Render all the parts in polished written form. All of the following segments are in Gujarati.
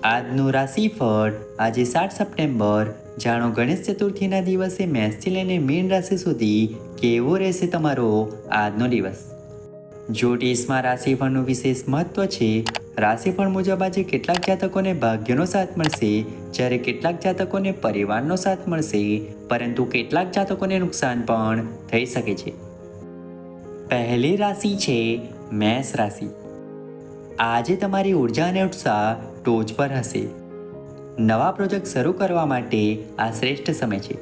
આજનું રાશિફળ આજે 7 સપ્ટેમ્બર. જાણો ગણેશ ચતુર્થીના દિવસે મેષથી લઈને મીન રાશિ સુધી કેવો રહેશે તમારો આજનો દિવસ. જ્યોતિષમાં રાશિફળનું વિશેષ મહત્વ છે. રાશિફળ મુજબ આજે કેટલાક જાતકોને ભાગ્યનો સાથ મળશે, જ્યારે કેટલાક જાતકોને પરિવારનો સાથ મળશે, પરંતુ કેટલાક જાતકોને નુકસાન પણ થઈ શકે છે. પહેલી રાશિ છે મેષ રાશિ. આજે તમારી ઉર્જા અને ઉત્સાહ ટોચ પર હશે. નવા પ્રોજેક્ટ શરૂ કરવા માટે આ શ્રેષ્ઠ સમય છે.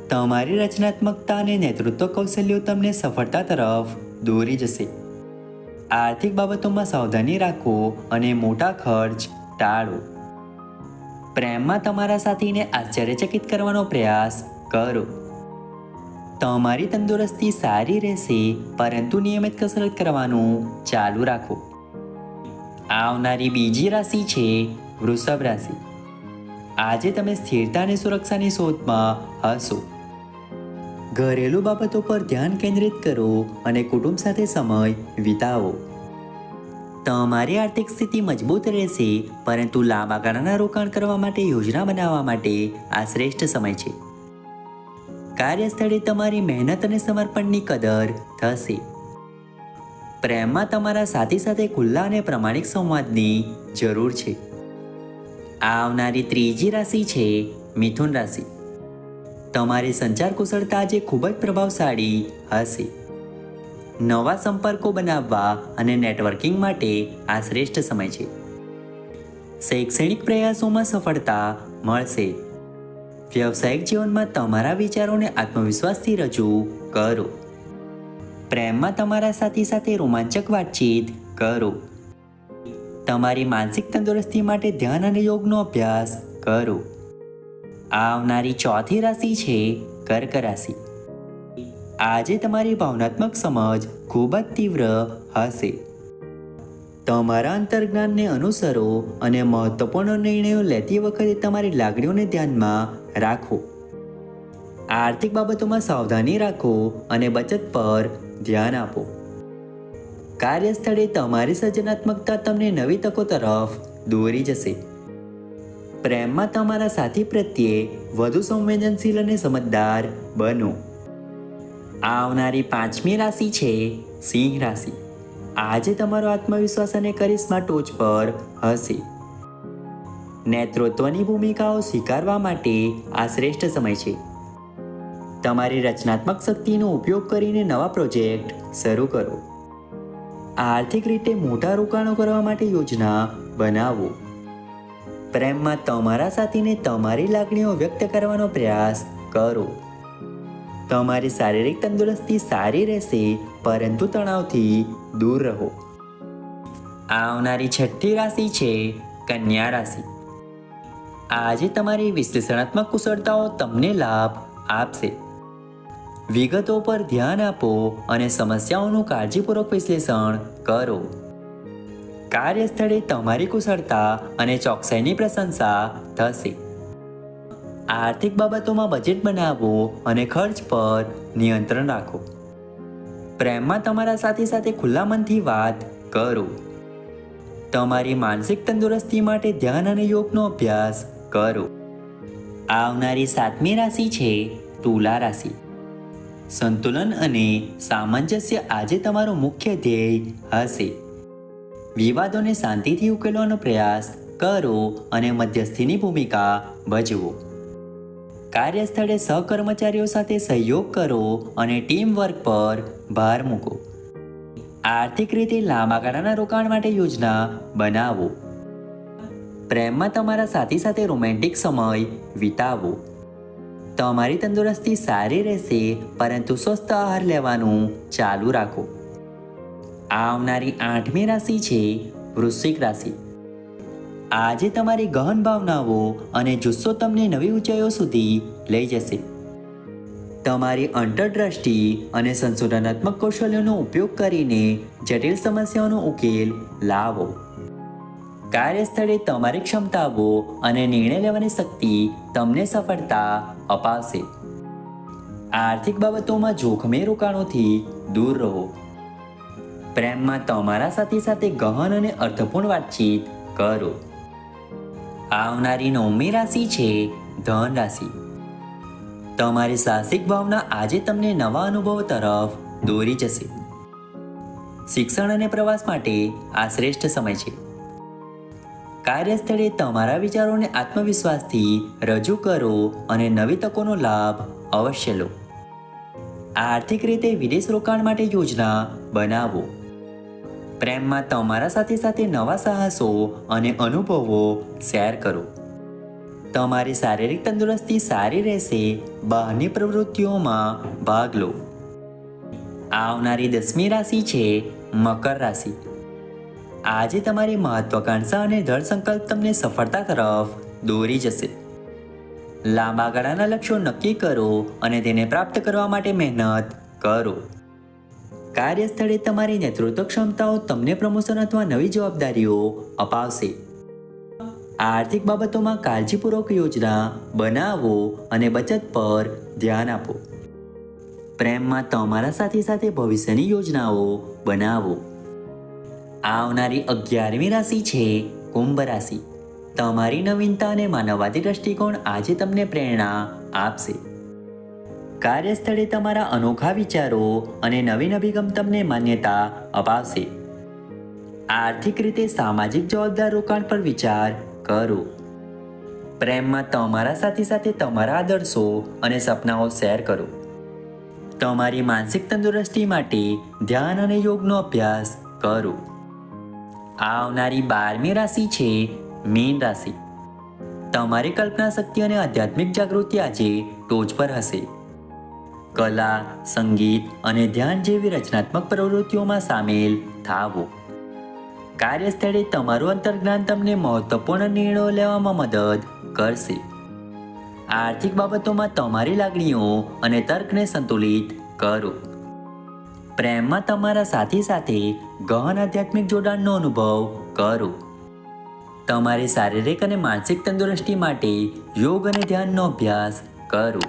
તમારી રચનાત્મકતા અને નેતૃત્વ કૌશલ્યો તમને સફળતા તરફ દોરી જશે. આર્થિક બાબતોમાં સાવધાની રાખો અને મોટા ખર્ચ ટાળો. પ્રેમમાં તમારા સાથીને આશ્ચર્યચકિત કરવાનો પ્રયાસ કરો. તમારી તંદુરસ્તી સારી રહેશે, પરંતુ નિયમિત કસરત કરવાનું ચાલુ રાખો. આવનારી બીજી રાશિ છે વૃષભ રાશિ. આજે તમે સ્થિરતા અને સુરક્ષાની શોધમાં હશો. ઘરેલું બાબતો પર ધ્યાન કેન્દ્રિત કરો અને કુટુંબ સાથે સમય વિતાવો. તમારી આર્થિક સ્થિતિ મજબૂત રહેશે, પરંતુ લાંબા ગાળાના રોકાણ કરવા માટે યોજના બનાવવા માટે આ શ્રેષ્ઠ સમય છે. કાર્યસ્થળે તમારી મહેનત અને સમર્પણની કદર થશે. પ્રેમમાં તમારા સાથી સાથે ખુલ્લા અને પ્રામાણિક સંવાદની જરૂર છે. આવનારી ત્રીજી રાશિ છે મિથુન રાશિ. તમારી સંચાર કુશળતા આજે ખૂબ જ પ્રભાવશાળી હશે. નવા સંપર્કો બનાવવા અને નેટવર્કિંગ માટે આ શ્રેષ્ઠ સમય છે. શૈક્ષણિક પ્રયાસોમાં સફળતા મળશે. વ્યવસાયિક જીવનમાં તમારા વિચારોને આત્મવિશ્વાસથી રજૂ કરો. પ્રેમમાં તમારા સાથી સાથે રોમાંચક વાતચીત કરો. તમારી માનસિક તંદુરસ્તી માટે ધ્યાન અને યોગનો અભ્યાસ કરો. આવનારી ચોથી રાશિ છે કર્ક રાશિ. આજે તમારી ભાવનાત્મક સમજ ખૂબ જ તીવ્ર હશે. તમારા અંતર્જ્ઞાનને અનુસરો અને મહત્વપૂર્ણ નિર્ણયો લેતી વખતે તમારી લાગણીઓને ધ્યાનમાં રાખો. આર્થિક બાબતોમાં સાવધાની રાખો અને બચત પર ધ્યાન આપો. કાર્યસ્થળે તમારી સર્જનાત્મકતા તમને નવી તકો તરફ દોરી જશે. પ્રેમમાં તમારા સાથી પ્રત્યે વધુ સંવેદનશીલ અને સમજદાર બનો. આવનારી પાંચમી રાશિ છે સિંહ રાશિ. આજે તમારો આત્મવિશ્વાસ અને કરિશ્મા ટોચ પર હશે. નેતૃત્વની ભૂમિકાઓ સ્વીકારવા માટે આ શ્રેષ્ઠ સમય છે. તમારી રચનાત્મક શક્તિનો ઉપયોગ કરીને નવા પ્રોજેક્ટ શરૂ કરો. આર્થિક રીતે મોટા રોકાણો કરવા માટે યોજના બનાવો. પ્રેમમાં તમારા સાથીને તમારી લાગણીઓ વ્યક્ત કરવાનો પ્રયાસ કરો. તમારી શારીરિક તંદુરસ્તી સારી રહેશે, પરંતુ તણાવથી દૂર રહો. આવનારી છઠ્ઠી રાશિ છે કન્યા રાશિ. આજે તમારી વિશ્લેષણાત્મક કુશળતાઓ તમને લાભ આપશે. વિગતો પર ધ્યાન આપો અને સમસ્યાઓનું કાળજીપૂર્વક વિશ્લેષણ કરો. કાર્યસ્થળે તમારી કુશળતા અને ચોકસાઈની પ્રશંસા થશે. આર્થિક બાબતોમાં બજેટ બનાવો અને ખર્ચ પર નિયંત્રણ રાખો. પ્રેમમાં તમારા સાથી સાથે ખુલ્લા મનથી વાત કરો. તમારી માનસિક તંદુરસ્તી માટે ધ્યાન અને યોગનો અભ્યાસ કરો. આવનારી સાતમી રાશિ છે તુલા રાશિ. સંતુલન અને સામંજસ્ય આજે તમારો મુખ્ય ધ્યેય હશે. વિવાદોને શાંતિથી ઉકેલવાનો પ્રયાસ કરો અને મધ્યસ્થીની ભૂમિકા ભજવો. કાર્યસ્થળે સહકર્મચારીઓ સાથે સહયોગ કરો અને ટીમ વર્ક પર ભાર મૂકો. આર્થિક રીતે લાંબા ગાળાના રોકાણ માટે યોજના બનાવો. પ્રેમમાં તમારા સાથી સાથે રોમેન્ટિક સમય વિતાવો. તમારી તંદુરસ્તી સારી રહેશે, પરંતુ સ્વસ્થ આહાર લેવાનું ચાલુ રાખો. આવનારી આઠમી રાશિ છે વૃશ્ચિક રાશિ. આજે તમારી ગહન ભાવનાઓ અને જુસ્સો તમને નવી ઊંચાઈઓ સુધી લઈ જશે. તમારી અંતરદ્રષ્ટિ અને સંશોધનાત્મક કૌશલ્યોનો ઉપયોગ કરીને જટિલ સમસ્યાઓનો ઉકેલ લાવો. કાર્યસ્થળે તમારી ક્ષમતાઓ અને નિર્ણય લેવાની શક્તિ તમને સફળતા અપાવશે. આર્થિક બાબતોમાં જોખમી રોકાણોથી દૂર રહો. પ્રેમમાં તમારા સાથી સાથે ગહન અને અર્થપૂર્ણ વાતચીત કરો. આવનારી 9મી રાશિ છે ધન રાશિ. તમારી સાહસિક ભાવના આજે તમને નવા અનુભવો તરફ દોરી જશે. શિક્ષણ અને પ્રવાસ માટે આ શ્રેષ્ઠ સમય છે. કાર્યસ્થળે તમારા વિચારોને આત્મવિશ્વાસથી રજૂ કરો અને નવી તકોનો લાભ અવશ્ય લો. આર્થિક રીતે વિદેશ રોકાણ માટે યોજના બનાવો. પ્રેમમાં તમારા સાથે સાથે નવા સાહસો અને અનુભવો શેર કરો. તમારી શારીરિક તંદુરસ્તી સારી રહેશે. બહારની પ્રવૃત્તિઓમાં ભાગ લો. આવનારી 10મી રાશિ છે મકર રાશિ. આજે તમારી મહત્વાકાંક્ષા અને દૃઢ સંકલ્પ તમને સફળતા તરફ દોરી જશે. લાંબા ગાળાના લક્ષ્યો નક્કી કરો અને તેને પ્રાપ્ત કરવા માટે મહેનત કરો. કાર્યસ્થળે તમારી નેતૃત્વ ક્ષમતાઓ તમને પ્રમોશન અથવા નવી જવાબદારીઓ અપાવશે. આર્થિક બાબતોમાં કાળજીપૂર્વક યોજના બનાવો અને બચત પર ધ્યાન આપો. પ્રેમમાં તમારા સાથી સાથે ભવિષ્યની યોજનાઓ બનાવો. આવનારી 11મી રાશિ છે કુંભ રાશિ. તમારી નવીનતા અને માનવવાદી દ્રષ્ટિકોણ આજે તમને પ્રેરણા આપશે. કાર્યસ્થળે તમારા અનોખા વિચારો અને નવીન અભિગમ તમને માન્યતા અપાવશે. આર્થિક રીતે સામાજિક જવાબદાર રોકાણ પર વિચાર કરો. પ્રેમમાં તમારા સાથી સાથે તમારા આદર્શો અને સપનાઓ શેર કરો. તમારી માનસિક તંદુરસ્તી માટે ધ્યાન અને યોગનો અભ્યાસ કરો. આવનારી 12મી રાશિ છે મીન રાશિ. તમારી કલ્પના શક્તિ અને આધ્યાત્મિક જાગૃતિ આજે ટોચ પર હશે. કલા, સંગીત અને ધ્યાન જેવી રચનાત્મક પ્રવૃત્તિઓમાં સામેલ થાવો. કાર્યસ્થળે તમારું અંતર્જ્ઞાન તમને મહત્વપૂર્ણ નિર્ણયો લેવામાં મદદ કરશે. આર્થિક બાબતોમાં તમારી લાગણીઓ અને તર્કને સંતુલિત કરો. પ્રેમમાં તમારા સાથી સાથે ગહન આધ્યાત્મિક જોડાણનો અનુભવ કરો. તમારી શારીરિક અને માનસિક તંદુરસ્તી માટે યોગ અને ધ્યાનનો અભ્યાસ કરો.